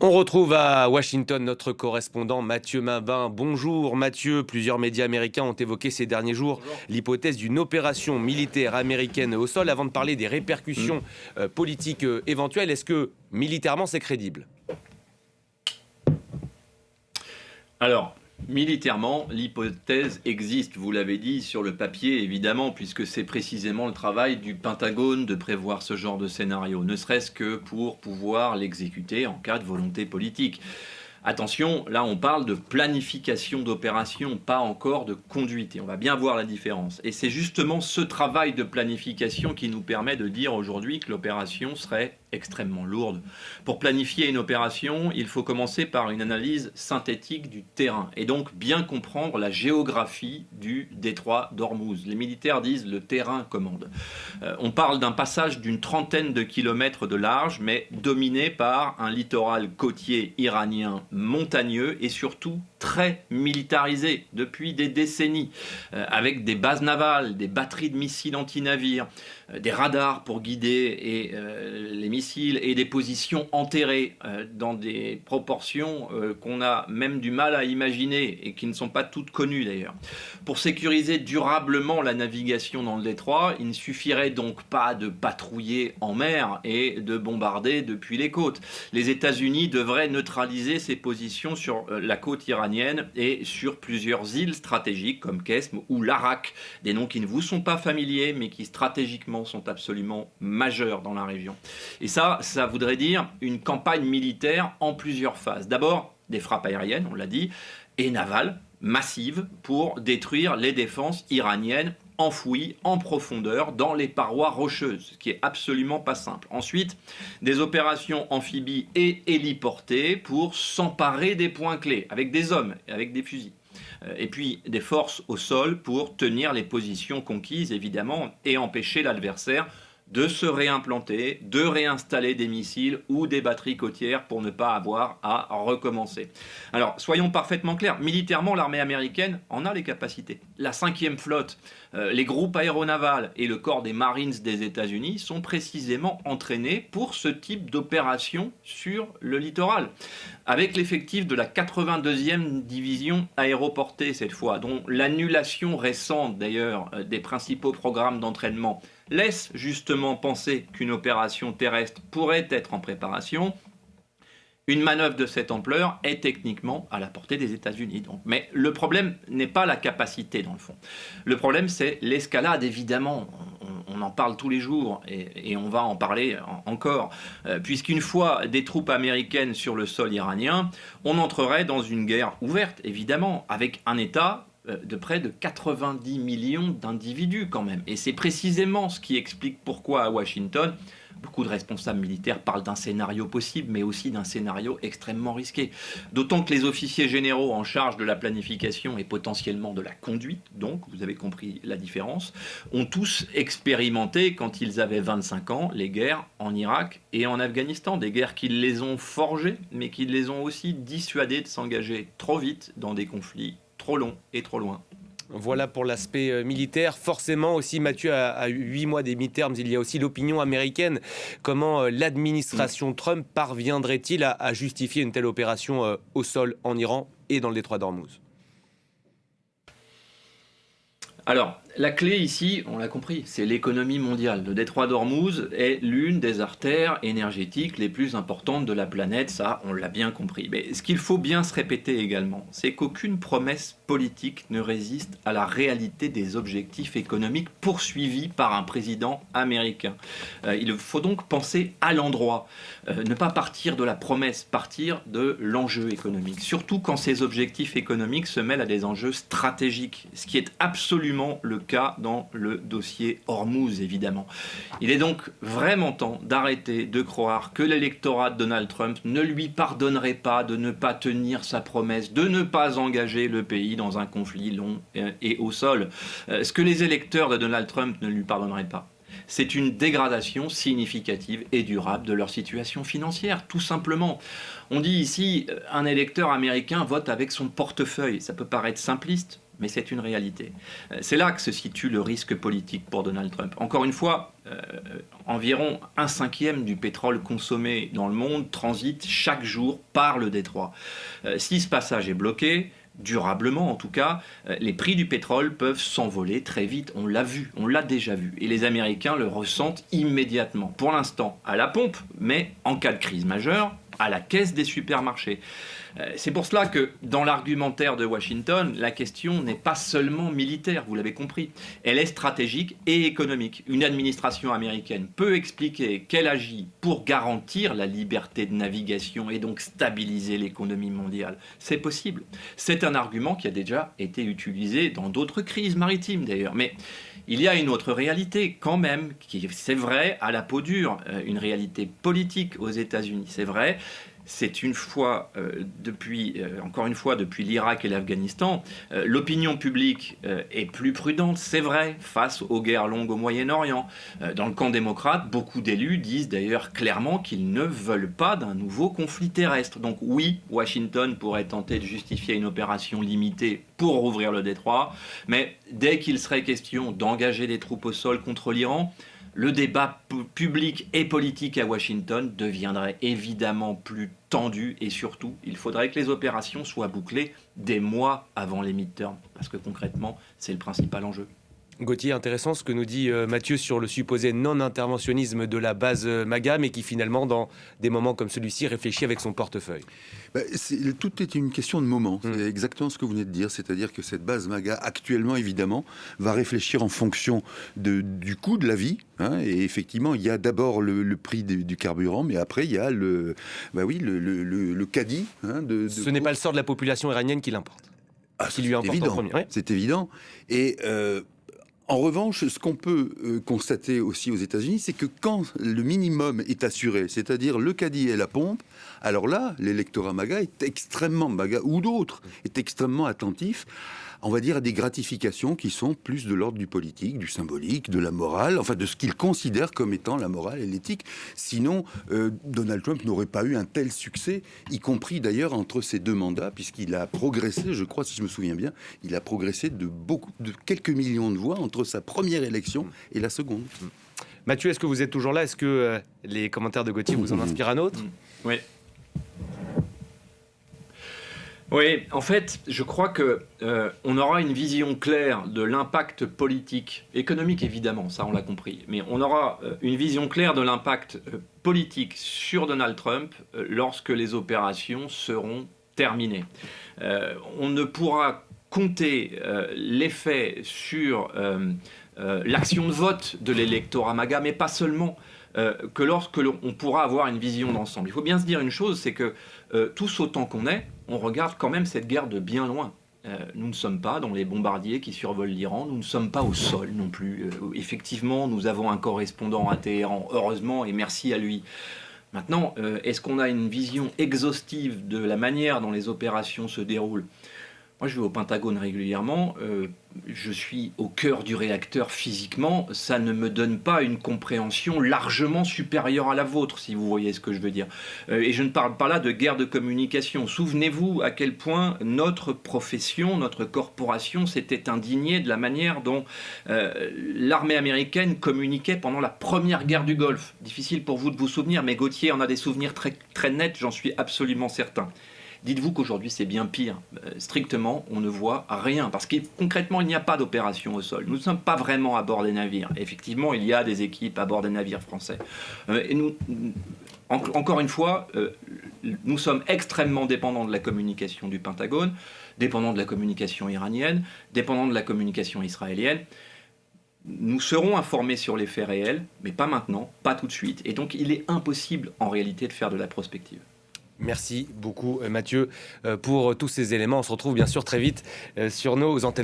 On retrouve à Washington notre correspondant Mathieu Mabin. Bonjour Mathieu, plusieurs médias américains ont évoqué ces derniers jours l'hypothèse d'une opération militaire américaine au sol. Avant de parler des répercussions politiques éventuelles, est-ce que militairement c'est crédible ? Alors, militairement, l'hypothèse existe, vous l'avez dit, sur le papier, évidemment, puisque c'est précisément le travail du Pentagone de prévoir ce genre de scénario, ne serait-ce que pour pouvoir l'exécuter en cas de volonté politique. Attention, là on parle de planification d'opération, pas encore de conduite, et on va bien voir la différence. Et c'est justement ce travail de planification qui nous permet de dire aujourd'hui que l'opération serait extrêmement lourde. Pour planifier une opération, il faut commencer par une analyse synthétique du terrain, et donc bien comprendre la géographie du détroit d'Ormuz. Les militaires disent le terrain commande. On parle d'un passage d'une trentaine de kilomètres de large, mais dominé par un littoral côtier iranien montagneux et surtout très militarisé depuis des décennies, avec des bases navales, des batteries de missiles anti-navires, des radars pour guider les missiles et des positions enterrées dans des proportions qu'on a même du mal à imaginer et qui ne sont pas toutes connues d'ailleurs. Pour sécuriser durablement la navigation dans le détroit, il ne suffirait donc pas de patrouiller en mer et de bombarder depuis les côtes. Les États-Unis devraient neutraliser ces positions sur la côte iranienne et sur plusieurs îles stratégiques comme Kesm ou Larak, des noms qui ne vous sont pas familiers mais qui stratégiquement sont absolument majeurs dans la région. Et ça voudrait dire une campagne militaire en plusieurs phases. D'abord, des frappes aériennes, on l'a dit, et navales, massives, pour détruire les défenses iraniennes enfouies en profondeur dans les parois rocheuses, ce qui est absolument pas simple. Ensuite, des opérations amphibies et héliportées pour s'emparer des points clés, avec des hommes et avec des fusils. Et puis des forces au sol pour tenir les positions conquises, évidemment, et empêcher l'adversaire de se réimplanter, de réinstaller des missiles ou des batteries côtières pour ne pas avoir à recommencer. Alors, soyons parfaitement clairs, militairement, l'armée américaine en a les capacités. La 5e flotte, les groupes aéronavals et le corps des Marines des États-Unis sont précisément entraînés pour ce type d'opération sur le littoral. Avec l'effectif de la 82e division aéroportée cette fois, dont l'annulation récente d'ailleurs des principaux programmes d'entraînement laisse justement penser qu'une opération terrestre pourrait être en préparation, une manœuvre de cette ampleur est techniquement à la portée des États-Unis. Mais le problème n'est pas la capacité dans le fond. Le problème c'est l'escalade, évidemment. On en parle tous les jours et on va en parler encore. Puisqu'une fois des troupes américaines sur le sol iranien, on entrerait dans une guerre ouverte, évidemment, avec un État de près de 90 millions d'individus quand même. Et c'est précisément ce qui explique pourquoi à Washington, beaucoup de responsables militaires parlent d'un scénario possible, mais aussi d'un scénario extrêmement risqué. D'autant que les officiers généraux en charge de la planification et potentiellement de la conduite, donc, vous avez compris la différence, ont tous expérimenté, quand ils avaient 25 ans, les guerres en Irak et en Afghanistan. Des guerres qui les ont forgés, mais qui les ont aussi dissuadés de s'engager trop vite dans des conflits trop long et trop loin. Voilà pour l'aspect militaire. Forcément aussi, Mathieu, à 8 mois des midterms, il y a aussi l'opinion américaine. Comment l'administration Trump parviendrait-il à justifier une telle opération au sol en Iran et dans le détroit d'Ormuz ? Alors, la clé ici, on l'a compris, c'est l'économie mondiale. Le détroit d'Ormuz est l'une des artères énergétiques les plus importantes de la planète, ça, on l'a bien compris. Mais ce qu'il faut bien se répéter également, c'est qu'aucune promesse politique ne résiste à la réalité des objectifs économiques poursuivis par un président américain. Il faut donc penser à l'endroit, ne pas partir de la promesse, partir de l'enjeu économique. Surtout quand ces objectifs économiques se mêlent à des enjeux stratégiques, ce qui est absolument le cas dans le dossier Ormuz, évidemment. Il est donc vraiment temps d'arrêter de croire que l'électorat de Donald Trump ne lui pardonnerait pas de ne pas tenir sa promesse, de ne pas engager le pays dans un conflit long et au sol. Ce que les électeurs de Donald Trump ne lui pardonneraient pas, c'est une dégradation significative et durable de leur situation financière, tout simplement. On dit ici, un électeur américain vote avec son portefeuille. Ça peut paraître simpliste, mais c'est une réalité. C'est là que se situe le risque politique pour Donald Trump. Encore une fois, environ 1/5 du pétrole consommé dans le monde transite chaque jour par le détroit. Si ce passage est bloqué, durablement en tout cas, les prix du pétrole peuvent s'envoler très vite. On l'a vu, on l'a déjà vu. Et les Américains le ressentent immédiatement. Pour l'instant, à la pompe, mais en cas de crise majeure, à la caisse des supermarchés. C'est pour cela que dans l'argumentaire de Washington, la question n'est pas seulement militaire, vous l'avez compris. Elle est stratégique et économique. Une administration américaine peut expliquer qu'elle agit pour garantir la liberté de navigation et donc stabiliser l'économie mondiale. C'est possible. C'est un argument qui a déjà été utilisé dans d'autres crises maritimes d'ailleurs. Mais il y a une autre réalité quand même, qui c'est vrai à la peau dure, une réalité politique aux États-Unis. C'est vrai. C'est encore une fois, depuis l'Irak et l'Afghanistan, l'opinion publique est plus prudente, c'est vrai, face aux guerres longues au Moyen-Orient. Dans le camp démocrate, beaucoup d'élus disent d'ailleurs clairement qu'ils ne veulent pas d'un nouveau conflit terrestre. Donc oui, Washington pourrait tenter de justifier une opération limitée pour rouvrir le détroit, mais dès qu'il serait question d'engager des troupes au sol contre l'Iran, le débat public et politique à Washington deviendrait évidemment plus tendu et surtout, il faudrait que les opérations soient bouclées des mois avant les midterms, parce que concrètement, c'est le principal enjeu. Gauthier, intéressant ce que nous dit Mathieu sur le supposé non-interventionnisme de la base MAGA, mais qui finalement, dans des moments comme celui-ci, réfléchit avec son portefeuille. Tout est une question de moment. C'est exactement ce que vous venez de dire. C'est-à-dire que cette base MAGA, actuellement, évidemment, va réfléchir en fonction du coût de la vie. Et effectivement, il y a d'abord le prix du carburant, mais après, il y a le caddie. Ce n'est pas le sort de la population iranienne qui l'importe. Qui lui importe en premier. Ouais. C'est évident. Et en revanche, ce qu'on peut constater aussi aux États-Unis, c'est que quand le minimum est assuré, c'est-à-dire le caddie et la pompe, alors là, l'électorat MAGA est extrêmement, MAGA ou d'autres, est extrêmement attentif, on va dire, à des gratifications qui sont plus de l'ordre du politique, du symbolique, de la morale, enfin de ce qu'ils considèrent comme étant la morale et l'éthique. Sinon, Donald Trump n'aurait pas eu un tel succès, y compris d'ailleurs entre ces deux mandats, puisqu'il a progressé, je crois, si je me souviens bien, il a progressé de quelques millions de voix entre sa première élection et la seconde. Mathieu, est-ce que vous êtes toujours là ? Est-ce que les commentaires de Gauthier vous en inspirent un autre ? Oui. Oui, en fait, je crois que on aura une vision claire de l'impact politique, économique évidemment, ça on l'a compris, mais on aura une vision claire de l'impact politique sur Donald Trump lorsque les opérations seront terminées. On ne pourra compter l'effet sur l'action de vote de l'électorat MAGA, mais pas seulement. Que lorsque on pourra avoir une vision d'ensemble. Il faut bien se dire une chose, c'est que tous autant qu'on est, on regarde quand même cette guerre de bien loin. Nous ne sommes pas dans les bombardiers qui survolent l'Iran, nous ne sommes pas au sol non plus. Effectivement, nous avons un correspondant à Téhéran, heureusement, et merci à lui. Maintenant, est-ce qu'on a une vision exhaustive de la manière dont les opérations se déroulent ? Moi, je vais au Pentagone régulièrement, je suis au cœur du réacteur physiquement, ça ne me donne pas une compréhension largement supérieure à la vôtre, si vous voyez ce que je veux dire. Et je ne parle pas là de guerre de communication. Souvenez-vous à quel point notre profession, notre corporation s'était indignée de la manière dont l'armée américaine communiquait pendant la première guerre du Golfe. Difficile pour vous de vous souvenir, mais Gauthier en a des souvenirs très, très nets, j'en suis absolument certain. Dites-vous qu'aujourd'hui c'est bien pire. Strictement, on ne voit rien. Parce que concrètement, il n'y a pas d'opération au sol. Nous ne sommes pas vraiment à bord des navires. Effectivement, il y a des équipes à bord des navires français. Et nous, encore une fois, nous sommes extrêmement dépendants de la communication du Pentagone, dépendants de la communication iranienne, dépendants de la communication israélienne. Nous serons informés sur les faits réels, mais pas maintenant, pas tout de suite. Et donc, il est impossible en réalité de faire de la prospective. Merci beaucoup Mathieu pour tous ces éléments. On se retrouve bien sûr très vite sur nos antennes.